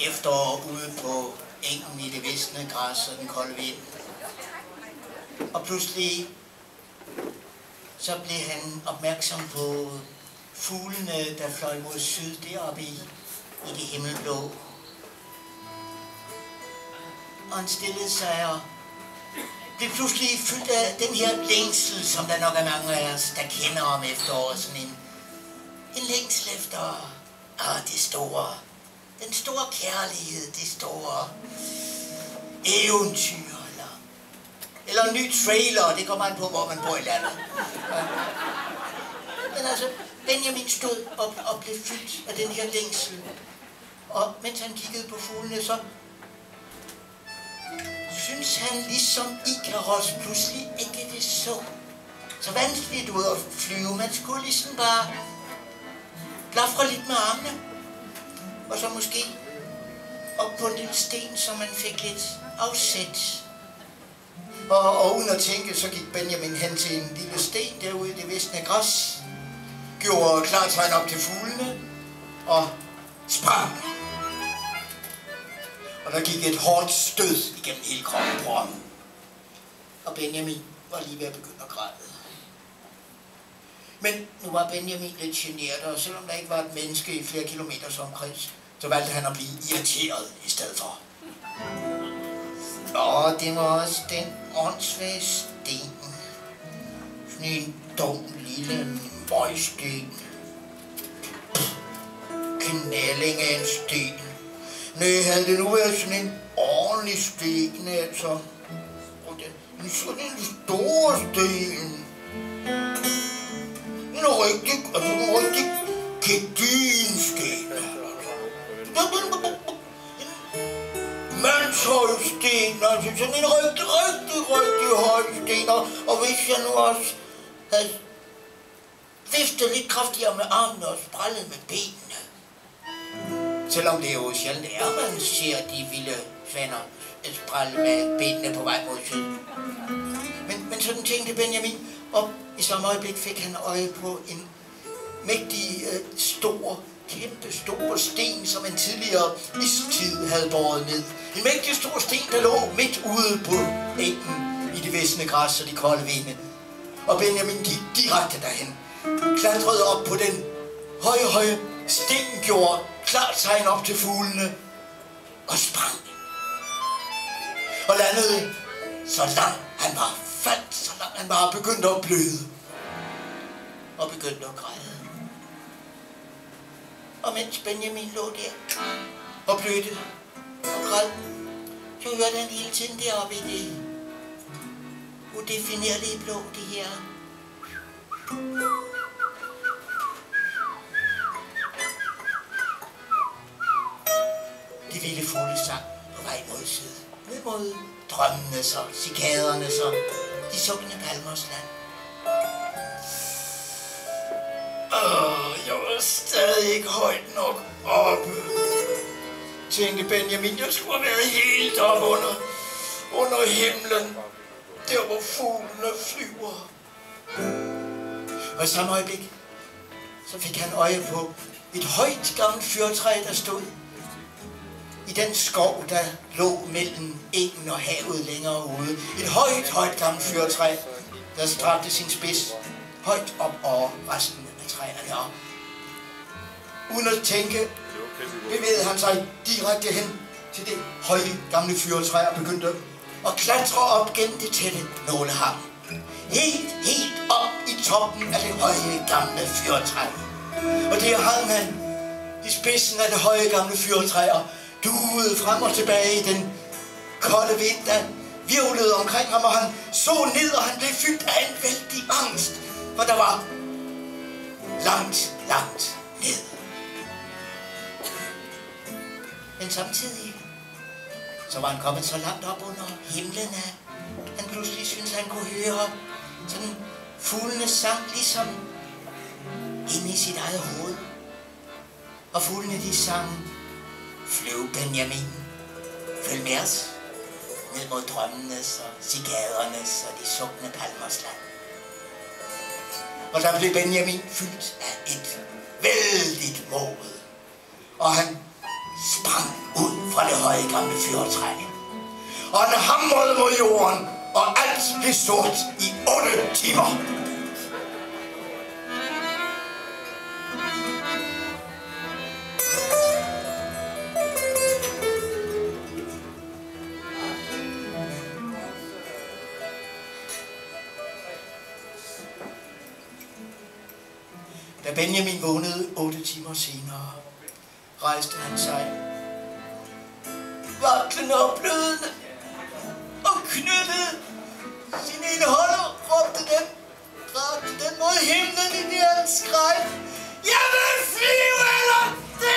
efterår ude på engen i det visne græs og den kolde vind. Og pludselig så blev han opmærksom på fuglene, der fløj mod syd deroppe i det himmelblå. Og han stillede sig og blev pludselig fyldt af den her længsel, som der nok er mange af os, der kender om efteråret. Sådan en længsel efter det store, den store kærlighed, det store eventyr, eller en ny trailer, det kommer an på, hvor man bor i landet. Ja. Men altså, Benjamin stod op og blev fyldt af den her længsel. Og mens han kiggede på fuglene, så synes han ligesom Ikaros pludselig ikke det så vanskeligt ud at flyve. Man skulle ligesom bare blafre lidt med armene. Og så måske op på en lille sten, så man fik lidt afsæt. Og uden at tænke, så gik Benjamin hen til en lille sten derude i det visne græs. Gjorde klar tegn op til fuglene og sprang. Og der gik et hårdt stød igennem hele kroppen på ham. Og Benjamin var lige ved at begynde at græde. Men nu var Benjamin lidt generet, og selvom der ikke var et menneske i flere kilometers omkreds, så valgte han at blive irriteret i stedet for. Og det var også den åndssvage sten. Sådan en dum lille møgsten. Knælling af en sten. Nej, havde det nu været sådan en ordentlig sten, altså. Og det er sådan en stor sten. En rigtig gedigen sten. Mandshøj sten, altså sådan en rigtig høj sten. Og hvis jeg nu også havde viftet lidt kraftigere med armene og sprællet med benene. Selvom det jo sjældent er, man ser de vilde faner sprælle med benene på vej mod syd. Men sådan tænkte Benjamin, og i samme øjeblik fik han øje på en mægtig, kæmpe stor sten, som en tidligere istid havde båret ned. En mægtig stor sten, der lå midt ude på engen i det visne græs og de kolde vinde. Og Benjamin gik direkte derhen, klatrede op på den høje sten, gjorde klart tegn op til fuglene og sprang. Og landede så langt han var faldt, så langt han var begyndt at bløde og begyndte at græde. Og mens Benjamin lå der og blødte og græd, så hørte han hele tiden deroppe i det udefinerlige blå, det her de vilde fugle sang på vej mod syd, ned mod drømmenes og cikadernes og de sukkende palmers land. Jeg var stadig ikke højt nok oppe, tænkte Benjamin. Jeg skulle have været helt op under himlen, der hvor fuglene flyver. Og i samme øjeblik, så fik han øje på et højt gammelt fyrtræ, der stod i den skov, der lå mellem engen og havet længere ude. Et højt gammelt fyrtræ, der strakte sin spids højt op over resten af træerne. Og uden at tænke, bevægede han sig direkte hen til det høje gamle fyrtræ og begyndte at klatre op gennem det tætte nålehang. Helt op i toppen af det høje gamle fyrtræ. Og der hang han i spidsen af det høje gamle fyrtræ og duede frem og tilbage i den kolde vind, der virvlede omkring ham, og han så ned, og han blev fyldt af en vældig angst, for der var langt ned. Men samtidig, så var han kommet så langt op under himlen, at han pludselig syntes, han kunne høre sådan fuglene sang ligesom inde i sit eget hoved. Og fuglene de sang: flyv Benjamin, følg med os ned mod drømmenes og cikadernes og de sukkende palmers land. Og der blev Benjamin fyldt af et vældigt mod, og han sprang ud fra det høje gamle fyrretræ. Og han hamrede mod jorden, og alt blev sort i 8 timer. Da Benjamin vågnede 8 timer senere, rejste han sig, vaklende og blødende, og knyttede sin ene hånd og råbte den mod himlen i det skræk. Jeg vil flyve eller dø!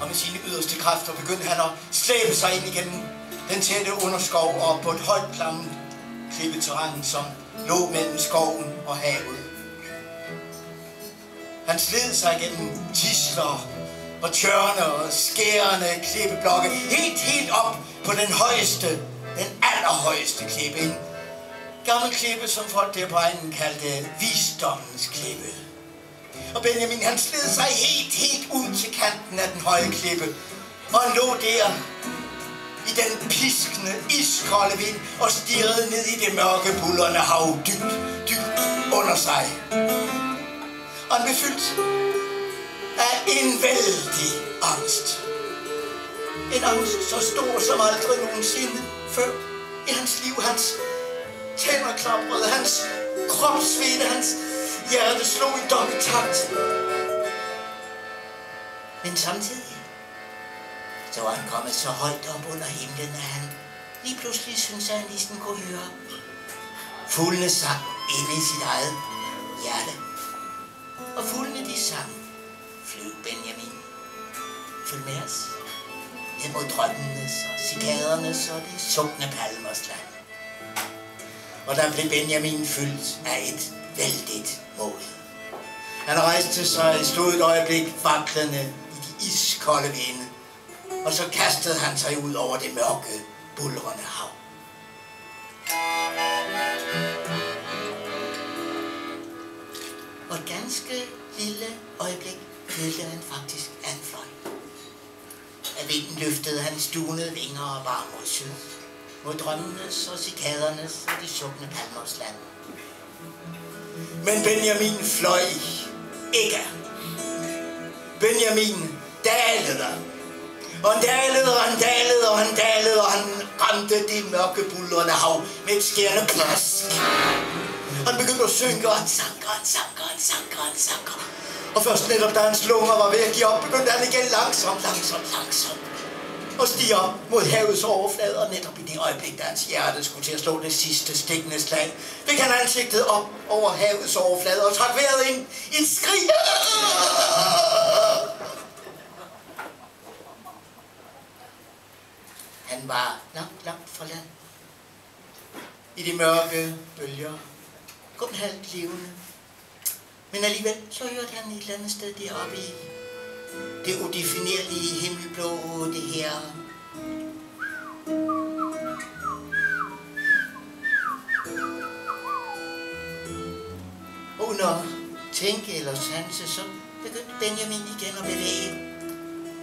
Og med sine yderste kræfter begyndte han at slæbe sig ind igennem den tætte underskov og på et højt klammet klippeterræn, som lå mellem skoven og havet. Han sled sig gennem tisler og tjørne og skærende klippeblokke helt op på den allerhøjeste klippe. En gammel klippe, som folk der på egnen kaldte visdommens klippe. Og Benjamin, han sled sig helt ud til kanten af den høje klippe. Og han lå der i den piskende, iskolde vind og stirrede ned i det mørke, buldrende hav dybt under sig. Og han blev fyldt af en vældig angst. En angst så stor som aldrig nogensinde før i hans liv. Hans tænder klaprede, hans krop svedte, hans hjerte slog i dobbelttakt. Men samtidig så var han kommet så højt op under himlen, at han lige pludselig syntes, at han næsten kunne høre fuglene sang inde i sit eget hjerte. Og fuglene de sang, flyv Benjamin, følg med os, ned mod drømmenes og cikadernes og de sunkne palmers land. Og der blev Benjamin fyldt af et vældigt mod. Han rejste sig, stod et øjeblik vaklende i de iskolde vinde, og så kastede han sig ud over det mørke, buldrende hav. Og et ganske lille øjeblik følte han faktisk, at han fløj. Af vinden løftede hans dunede vinger og bar mod syd, mod drømmenes og cikadernes og de sunkne palmers land. Men Benjamin fløj ikke. Benjamin dalede. Og han dalede, og han ramte det mørke, buldrende hav med et skærende plask. Han begyndte at synke, og han sanker. Og først netop da hans lunger var ved at give op, begyndte han igen langsomt og stige op mod havets overflade. Og netop i det øjeblik, da hans hjerte skulle til at slå det sidste stikkende slag, fik han ansigtet op over havets overflade og trak vejret ind i et skrig. Han var langt fra land. I de mørke bølger. Kun halvt levende. Men alligevel så hørte han et eller andet sted deroppe i det udefinerlige himmelblå, det her uden at tænke eller sanse, så begyndte Benjamin igen at bevæge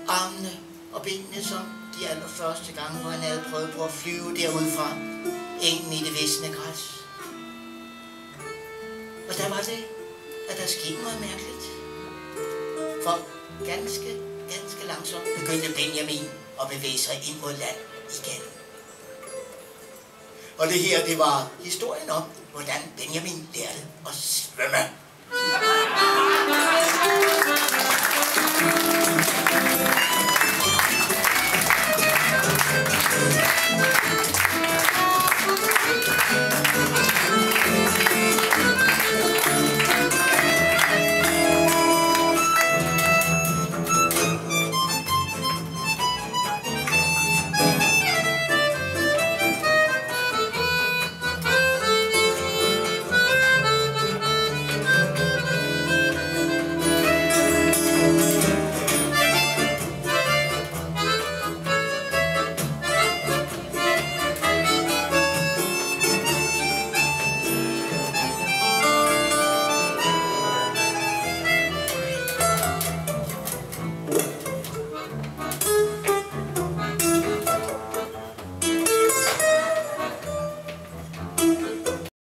armene og benene som de allerførste gange, hvor han havde prøvet på at flyve derudfra engen i det visne græs. Og der var det, at der skete noget mærkeligt. For ganske langsomt begyndte Benjamin at bevæge sig ind mod land igen. Og det her, det var historien om, hvordan Benjamin lærte at svømme.